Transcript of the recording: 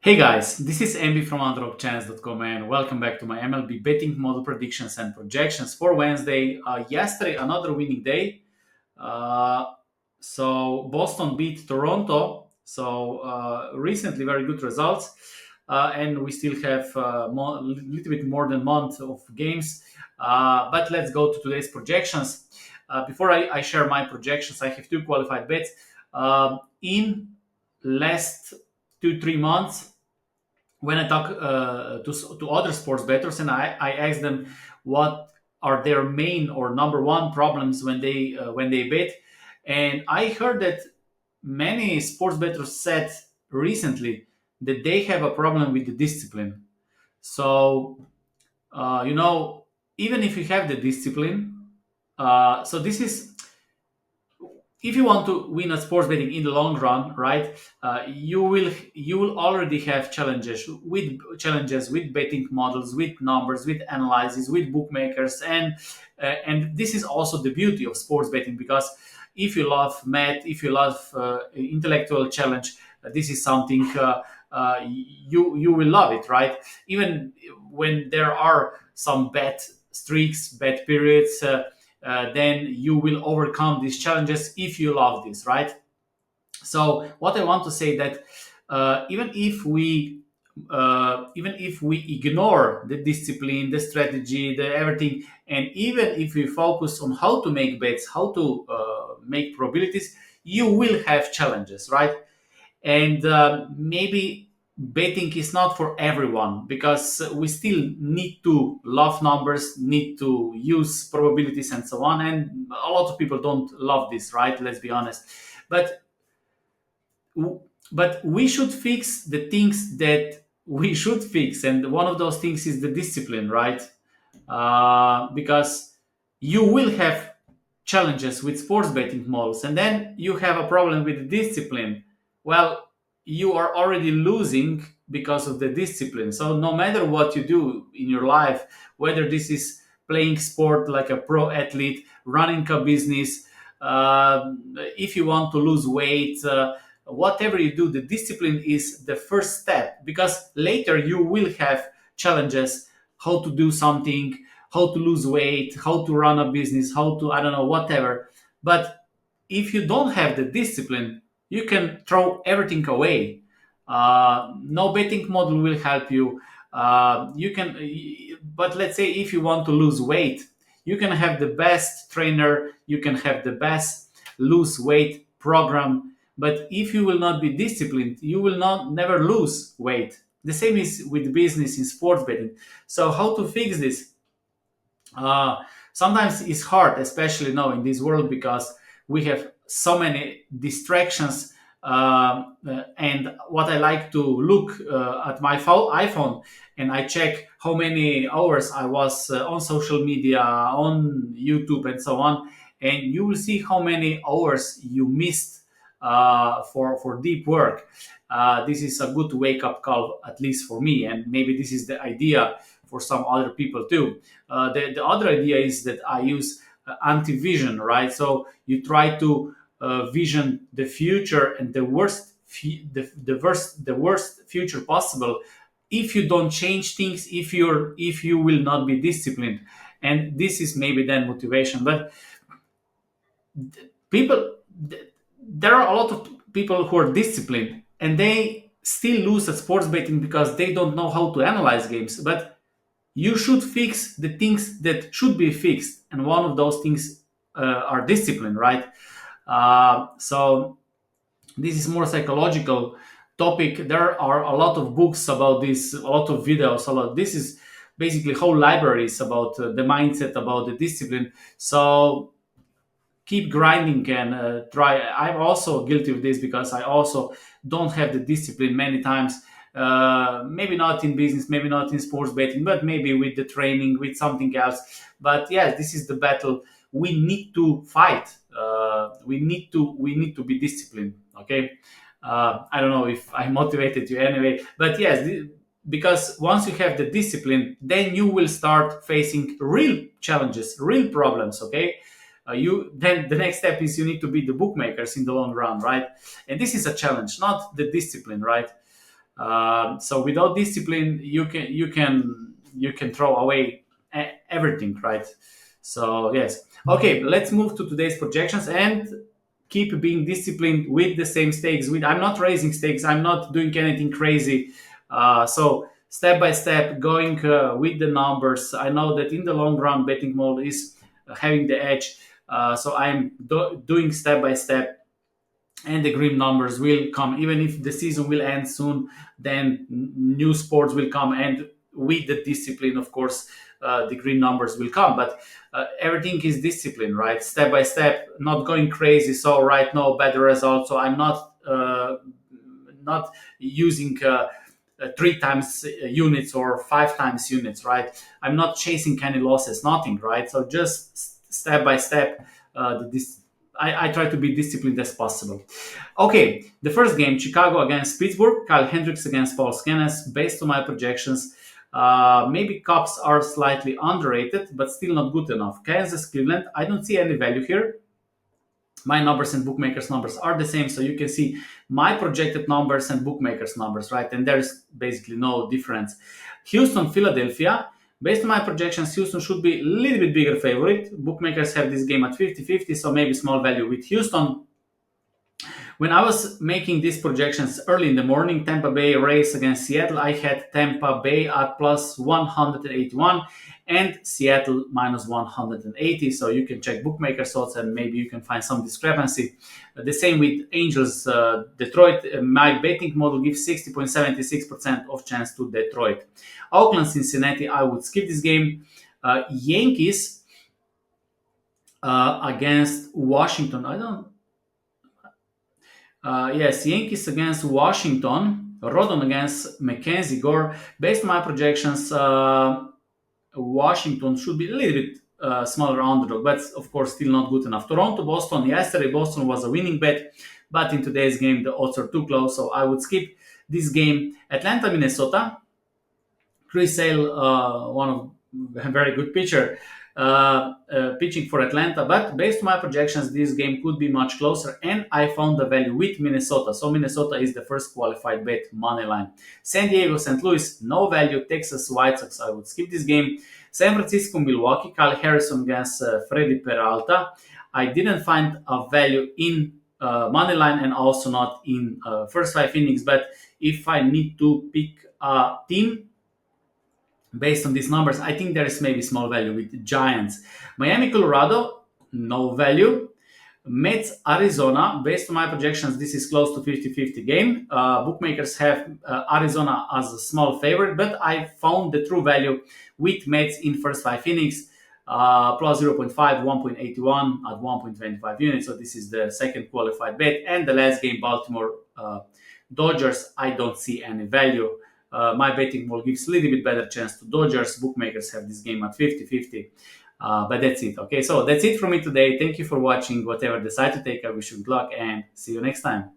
Hey guys, this is MB from underdogchance.com and welcome back to my MLB betting model predictions and projections for Wednesday. Yesterday, another winning day. Uh, so Boston beat Toronto. So recently, very good results, and we still have a little bit more than a month of games. But let's go to today's projections. Before I share my projections, I have two qualified bets. In last 2-3 months, when I talk to other sports bettors, and I ask them what are their main or number one problems when they bet, and I heard that many sports bettors said recently that they have a problem with the discipline. So uh, you know, even if you have the discipline, so this is if you want to win at sports betting in the long run, right? You will already have challenges with betting models, with numbers, with analysis, with bookmakers, and this is also the beauty of sports betting because if you love math, if you love intellectual challenge, this is something you will love it, right? Even when there are some bad streaks, bad periods. Then you will overcome these challenges if you love this, right? So what I want to say that even if we ignore the discipline, the strategy, the everything, and even if we focus on how to make bets, how to make probabilities, you will have challenges, right? And maybe betting is not for everyone because we still need to love numbers, need to use probabilities and so on, and a lot of people don't love this, right? Let's be honest. But but we should fix the things that we should fix, and one of those things is the discipline, right? Because you will have challenges with sports betting models, and then you have a problem with the discipline. Well, you are already losing because of the discipline. So no matter what you do in your life, whether this is playing sport like a pro athlete, running a business, if you want to lose weight, whatever you do, the discipline is the first step because later you will have challenges how to do something, how to lose weight, how to run a business, how to, I don't know, whatever. But if you don't have the discipline, you can throw everything away. No betting model will help you. But let's say if you want to lose weight, you can have the best trainer, you can have the best lose weight program. But if you will not be disciplined, you will not never lose weight. The same is with business in sports betting. So how to fix this? uh, Sometimes it's hard, especially now in this world, because we have so many distractions. And what I like to look at my iPhone, and I check how many hours I was on social media, on YouTube, and so on. And you will see how many hours you missed for deep work. This is a good wake up call, at least for me, and maybe this is the idea for some other people too. The other idea is that I use anti-vision, right? So you try to vision the future and the worst future possible if you don't change things, if you will not be disciplined. And this is maybe then motivation. But people, there are a lot of people who are disciplined and they still lose at sports betting because they don't know how to analyze games. But you should fix the things that should be fixed, and one of those things are discipline, right? So this is more psychological topic. There are a lot of books about this, a lot of videos, a lot. This is basically whole libraries about the mindset, about the discipline. So keep grinding and try. I'm also guilty of this because I also don't have the discipline many times. Maybe not in business, maybe not in sports betting, but maybe with the training, with something else. But yes, this is the battle we need to fight. We need to be disciplined. Okay. I don't know if I motivated you anyway, but yes, because once you have the discipline, then you will start facing real challenges, real problems. Okay. You then the next step is you need to beat the bookmakers in the long run, right? And this is a challenge, not the discipline, right? So without discipline, you can throw away everything, right? So yes, okay. Let's move to today's projections and keep being disciplined with the same stakes. With I'm not raising stakes. I'm not doing anything crazy. So step by step, going with the numbers. I know that in the long run, betting mode is having the edge. So I'm doing step by step, and the grim numbers will come even if the season will end soon. Then new sports will come, and with the discipline, of course, the green numbers will come. But everything is discipline, right? Step by step, not going crazy. So right now, better results, so I'm not using three times units or five times units, right? I'm not chasing any losses, nothing, right? So just step by step, this I try to be disciplined as possible. Okay, the first game, Chicago against Pittsburgh, Kyle Hendricks against Paul Skenes. Based on my projections, maybe Cubs are slightly underrated, but still not good enough. Kansas, Cleveland, I don't see any value here. My numbers and bookmakers numbers are the same, so you can see my projected numbers and bookmakers numbers, right? And there's basically no difference. Houston, Philadelphia, based on my projections, Houston should be a little bit bigger favorite. Bookmakers have this game at 50-50, so maybe small value with Houston. When I was making these projections early in the morning, Tampa Bay race against Seattle, I had Tampa Bay at plus 181 and Seattle minus 180. So you can check bookmaker odds and maybe you can find some discrepancy. The same with Angels Detroit. My betting model gives 60.76% of chance to Detroit. Oakland Cincinnati, I would skip this game. Yankees against Washington. I don't Yes, Yankees against Washington, Rodon against Mackenzie Gore. Based on my projections, Washington should be a little bit smaller underdog, but of course still not good enough. Toronto, Boston. Yesterday, Boston was a winning bet, but in today's game, the odds are too close, so I would skip this game. Atlanta, Minnesota. Chris Sale, one of a very good pitcher, pitching for Atlanta. But based on my projections, this game could be much closer, and I found the value with Minnesota. So Minnesota is the first qualified bet money line. San Diego, St. Louis, no value. Texas White Sox, I would skip this game. San Francisco, Milwaukee, Kyle Harrison against Freddy Peralta. I didn't find a value in money line and also not in first five innings. But if I need to pick a team, based on these numbers, I think there is maybe small value with Giants. Miami, Colorado, no value. Mets, Arizona, based on my projections, this is close to 50-50 game. Bookmakers have Arizona as a small favorite, but I found the true value with Mets in first five innings, plus 0.5, 1.81 at 1.25 units. So this is the second qualified bet. And the last game, Baltimore Dodgers, I don't see any value. My betting model gives a little bit better chance to Dodgers. Bookmakers have this game at 50-50. But that's it. Okay, so that's it from me today. Thank you for watching. Whatever decide to take, I wish you good luck and see you next time.